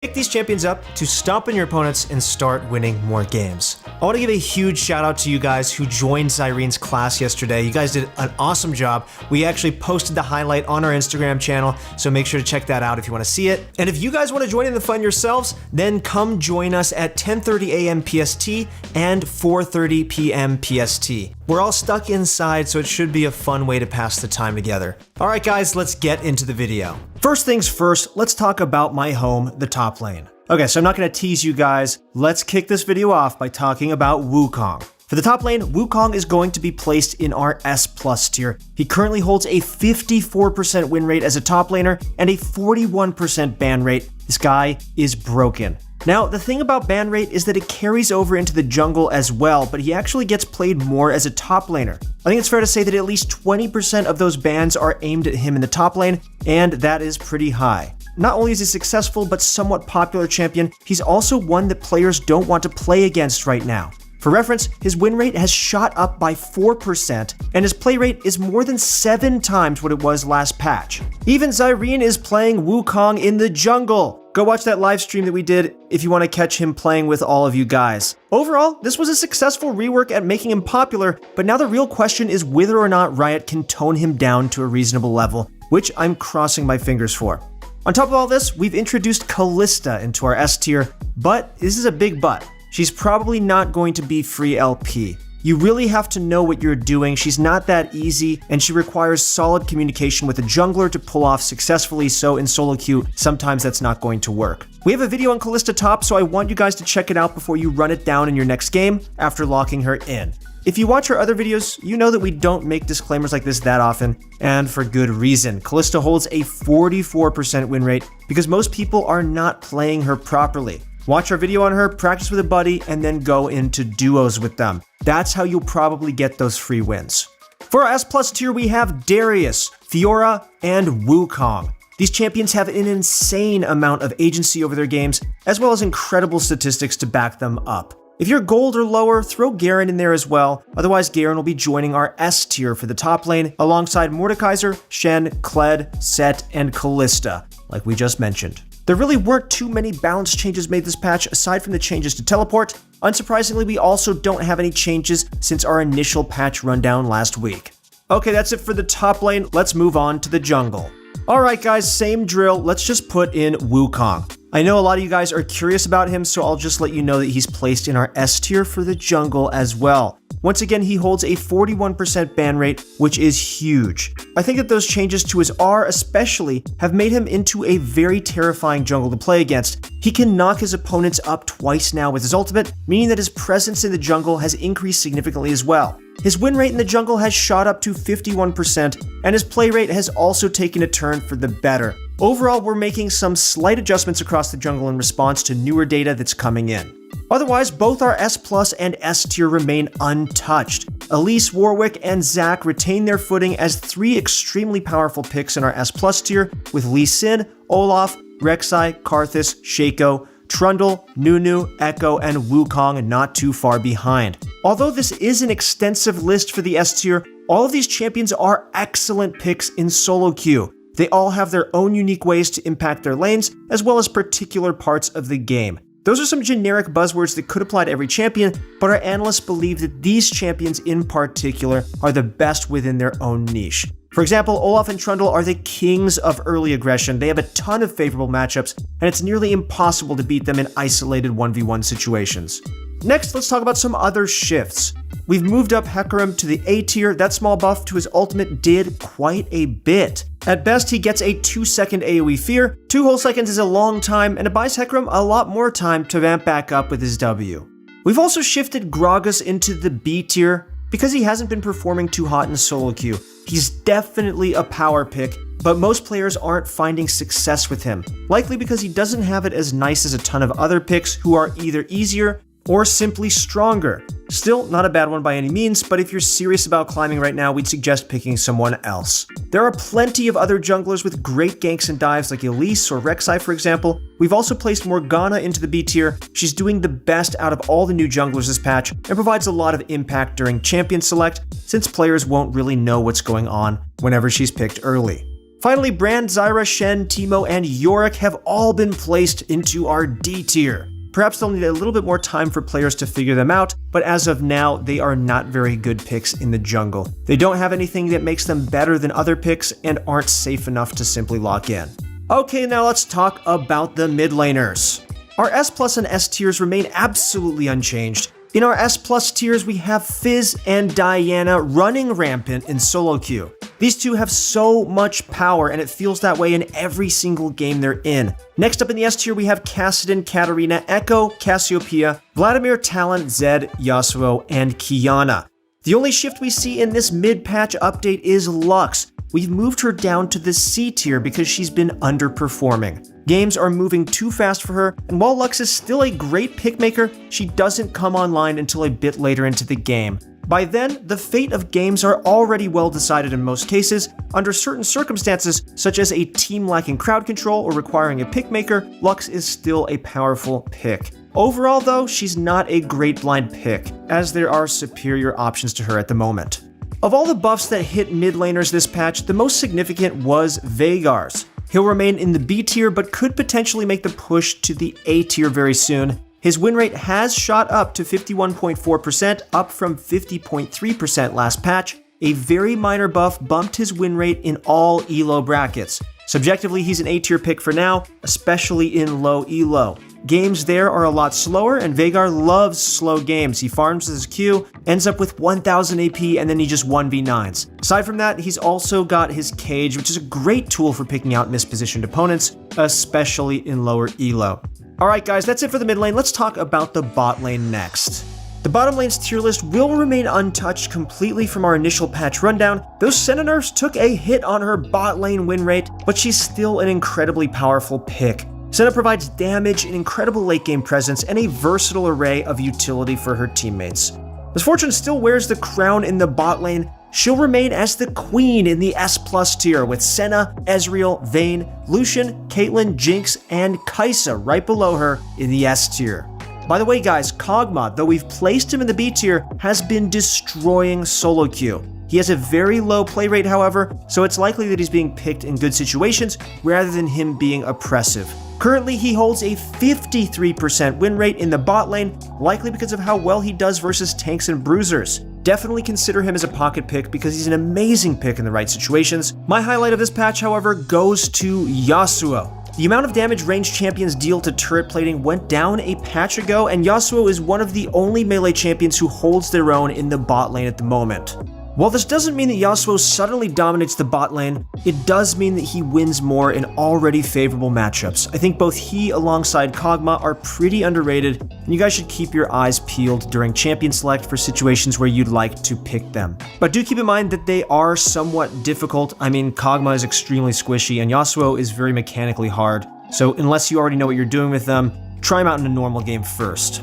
Pick these champions up to stomp on your opponents and start winning more games. I want to give a huge shout out to you guys who joined Zyrene's class yesterday. You guys did an awesome job. We actually posted the highlight on our Instagram channel, so make sure to check that out if you want to see it. And if you guys want to join in the fun yourselves, then come join us at 10:30 a.m. PST and 4:30 p.m. PST. We're all stuck inside, so it should be a fun way to pass the time together. All right, guys, let's get into the video. First things first, let's talk about my home, the top lane. Okay, so I'm not gonna tease you guys. Let's kick this video off by talking about Wukong. For the top lane, Wukong is going to be placed in our S+ tier. He currently holds a 54% win rate as a top laner and a 41% ban rate. This guy is broken. Now, the thing about ban rate is that it carries over into the jungle as well, but he actually gets played more as a top laner. I think it's fair to say that at least 20% of those bans are aimed at him in the top lane, and that is pretty high. Not only is he successful but somewhat popular champion, he's also one that players don't want to play against right now. For reference, his win rate has shot up by 4%, and his play rate is more than 7 times what it was last patch. Even Zyrene is playing Wukong in the jungle. Go watch that live stream that we did if you want to catch him playing with all of you guys. Overall, this was a successful rework at making him popular, but now the real question is whether or not Riot can tone him down to a reasonable level, which I'm crossing my fingers for. On top of all this, we've introduced Kalista into our S tier, but this is a big but. She's probably not going to be free LP. You really have to know what you're doing. She's not that easy, and she requires solid communication with a jungler to pull off successfully, so in solo queue, sometimes that's not going to work. We have a video on Kalista top, so I want you guys to check it out before you run it down in your next game after locking her in. If you watch our other videos, you know that we don't make disclaimers like this that often, and for good reason. Kalista holds a 44% win rate because most people are not playing her properly. Watch our video on her, practice with a buddy, and then go into duos with them. That's how you'll probably get those free wins. For our S+ tier, we have Darius, Fiora, and Wukong. These champions have an insane amount of agency over their games, as well as incredible statistics to back them up. If you're gold or lower, throw Garen in there as well, otherwise Garen will be joining our S tier for the top lane, alongside Mordekaiser, Shen, Kled, Sett, and Kalista, like we just mentioned. There really weren't too many balance changes made this patch aside from the changes to teleport. Unsurprisingly, we also don't have any changes since our initial patch rundown last week. Okay, that's it for the top lane. Let's move on to the jungle. Alright guys, same drill. Let's just put in Wukong. I know a lot of you guys are curious about him, so I'll just let you know that he's placed in our S tier for the jungle as well. Once again, he holds a 41% ban rate, which is huge. I think that those changes to his R especially have made him into a very terrifying jungle to play against. He can knock his opponents up twice now with his ultimate, meaning that his presence in the jungle has increased significantly as well. His win rate in the jungle has shot up to 51%, and his play rate has also taken a turn for the better. Overall, we're making some slight adjustments across the jungle in response to newer data that's coming in. Otherwise, both our S+ and S tier remain untouched. Elise, Warwick, and Zac retain their footing as 3 extremely powerful picks in our S+ tier, with Lee Sin, Olaf, Rek'Sai, Karthus, Shaco, Trundle, Nunu, Echo, and Wukong not too far behind. Although this is an extensive list for the S tier, all of these champions are excellent picks in solo queue. They all have their own unique ways to impact their lanes, as well as particular parts of the game. Those are some generic buzzwords that could apply to every champion, but our analysts believe that these champions in particular are the best within their own niche. For example, Olaf and Trundle are the kings of early aggression. They have a ton of favorable matchups, and it's nearly impossible to beat them in isolated 1v1 situations. Next, let's talk about some other shifts. We've moved up Hecarim to the A tier. That small buff to his ultimate did quite a bit. At best, he gets a 2-second AoE fear. 2 whole seconds is a long time, and it buys Hecarim a lot more time to vamp back up with his W. We've also shifted Gragas into the B tier because he hasn't been performing too hot in solo queue. He's definitely a power pick, but most players aren't finding success with him, likely because he doesn't have it as nice as a ton of other picks who are either easier or simply stronger. Still, not a bad one by any means, but if you're serious about climbing right now, we'd suggest picking someone else. There are plenty of other junglers with great ganks and dives like Elise or Rek'Sai, for example. We've also placed Morgana into the B tier. She's doing the best out of all the new junglers this patch and provides a lot of impact during champion select, since players won't really know what's going on whenever she's picked early. Finally, Brand, Zyra, Shen, Teemo, and Yorick have all been placed into our D tier. Perhaps they'll need a little bit more time for players to figure them out, but as of now, they are not very good picks in the jungle. They don't have anything that makes them better than other picks and aren't safe enough to simply lock in. Okay, now let's talk about the mid laners. Our S plus and S tiers remain absolutely unchanged. In our S plus tiers, we have Fizz and Diana running rampant in solo queue. These two have so much power, and it feels that way in every single game they're in. Next up in the S tier, we have Kassadin, Katarina, Echo, Cassiopeia, Vladimir, Talon, Zed, Yasuo, and Qiyana. The only shift we see in this mid-patch update is Lux. We've moved her down to the C tier because she's been underperforming. Games are moving too fast for her, and while Lux is still a great pick maker, she doesn't come online until a bit later into the game. By then, the fate of games are already well decided in most cases. Under certain circumstances, such as a team lacking crowd control or requiring a pick maker, Lux is still a powerful pick. Overall though, she's not a great blind pick, as there are superior options to her at the moment. Of all the buffs that hit mid laners this patch, the most significant was Veigar's. He'll remain in the B tier, but could potentially make the push to the A tier very soon. His win rate has shot up to 51.4%, up from 50.3% last patch. A very minor buff bumped his win rate in all ELO brackets. Subjectively, he's an A tier pick for now, especially in low ELO. Games there are a lot slower, and Veigar loves slow games. He farms his Q, ends up with 1000 AP, and then he just 1v9s. Aside from that, he's also got his Cage, which is a great tool for picking out mispositioned opponents, especially in lower ELO. Alright guys, that's it for the mid lane. Let's talk about the bot lane next. The bottom lane's tier list will remain untouched completely from our initial patch rundown. Those Senna nerfs took a hit on her bot lane win rate, but she's still an incredibly powerful pick. Senna provides damage, an incredible late game presence, and a versatile array of utility for her teammates. Misfortune still wears the crown in the bot lane. She'll remain as the queen in the S plus tier with Senna, Ezreal, Vayne, Lucian, Caitlyn, Jinx, and Kai'Sa right below her in the S tier. By the way guys, Kog'Maw, though we've placed him in the B tier, has been destroying solo queue. He has a very low play rate however, so it's likely that he's being picked in good situations rather than him being oppressive. Currently, he holds a 53% win rate in the bot lane, likely because of how well he does versus tanks and bruisers. Definitely consider him as a pocket pick because he's an amazing pick in the right situations. My highlight of this patch, however, goes to Yasuo. The amount of damage ranged champions deal to turret plating went down a patch ago, and Yasuo is one of the only melee champions who holds their own in the bot lane at the moment. While this doesn't mean that Yasuo suddenly dominates the bot lane, it does mean that he wins more in already favorable matchups. I think both he alongside Kog'Maw are pretty underrated, and you guys should keep your eyes peeled during champion select for situations where you'd like to pick them. But do keep in mind that they are somewhat difficult. I mean, Kog'Maw is extremely squishy, and Yasuo is very mechanically hard, so unless you already know what you're doing with them, try them out in a normal game first.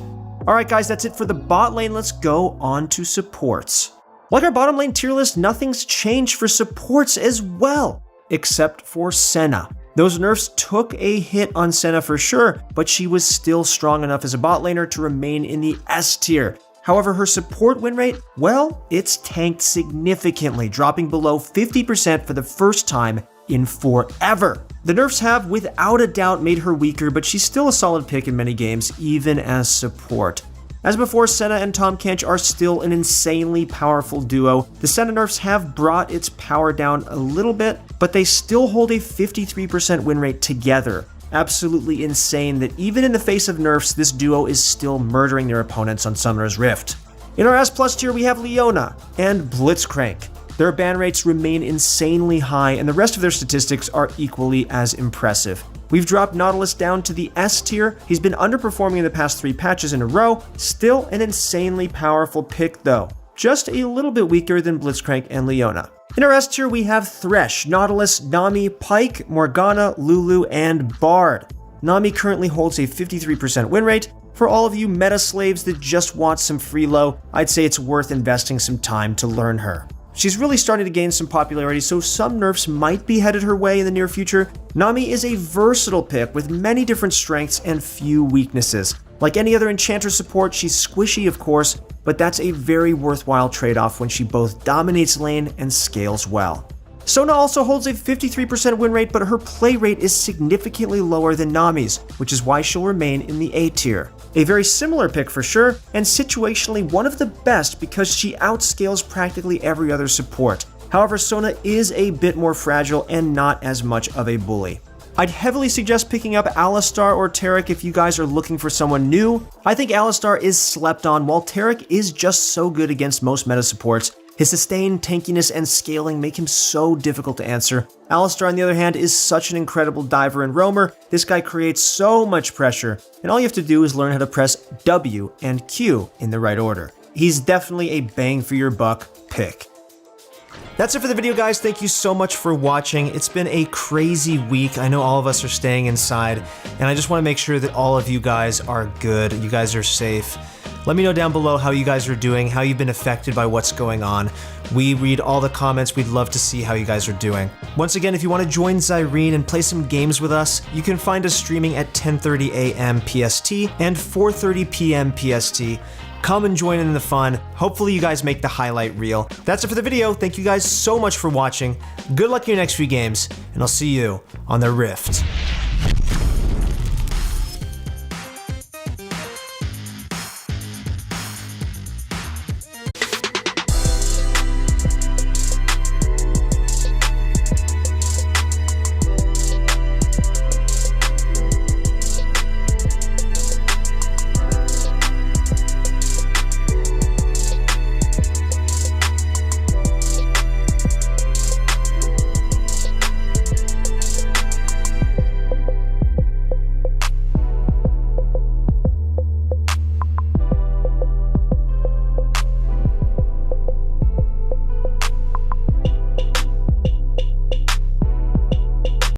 Alright guys, that's it for the bot lane. Let's go on to supports. Like our bottom lane tier list, nothing's changed for supports as well, except for Senna. Those nerfs took a hit on Senna for sure, but she was still strong enough as a bot laner to remain in the S tier. However, her support win rate, well, it's tanked significantly, dropping below 50% for the first time in forever. The nerfs have, without a doubt, made her weaker, but she's still a solid pick in many games, even as support. As before, Senna and Tahm Kench are still an insanely powerful duo. The Senna nerfs have brought its power down a little bit, but they still hold a 53% win rate together. Absolutely insane that even in the face of nerfs, this duo is still murdering their opponents on Summoner's Rift. In our S plus tier, we have Leona and Blitzcrank. Their ban rates remain insanely high, and the rest of their statistics are equally as impressive. We've dropped Nautilus down to the S tier. He's been underperforming in the past 3 patches in a row. Still an insanely powerful pick though. Just a little bit weaker than Blitzcrank and Leona. In our S tier, we have Thresh, Nautilus, Nami, Pyke, Morgana, Lulu, and Bard. Nami currently holds a 53% win rate. For all of you meta slaves that just want some free low, I'd say it's worth investing some time to learn her. She's really starting to gain some popularity, so some nerfs might be headed her way in the near future. Nami is a versatile pick with many different strengths and few weaknesses. Like any other enchanter support, she's squishy of course, but that's a very worthwhile trade-off when she both dominates lane and scales well. Sona also holds a 53% win rate, but her play rate is significantly lower than Nami's, which is why she'll remain in the A tier. A very similar pick for sure, and situationally one of the best because she outscales practically every other support. However, Sona is a bit more fragile and not as much of a bully. I'd heavily suggest picking up Alistar or Taric if you guys are looking for someone new. I think Alistar is slept on, while Taric is just so good against most meta supports. His sustained tankiness and scaling make him so difficult to answer. Alistar, on the other hand, is such an incredible diver and roamer. This guy creates so much pressure, and all you have to do is learn how to press W and Q in the right order. He's definitely a bang for your buck pick. That's it for the video, guys. Thank you so much for watching. It's been a crazy week. I know all of us are staying inside, and I just want to make sure that all of you guys are good, you guys are safe. Let me know down below how you guys are doing, how you've been affected by what's going on. We read all the comments. We'd love to see how you guys are doing. Once again, if you want to join Zyrene and play some games with us, you can find us streaming at 10:30 a.m. PST and 4:30 p.m. PST. Come and join in the fun. Hopefully you guys make the highlight reel. That's it for the video. Thank you guys so much for watching. Good luck in your next few games, and I'll see you on the Rift.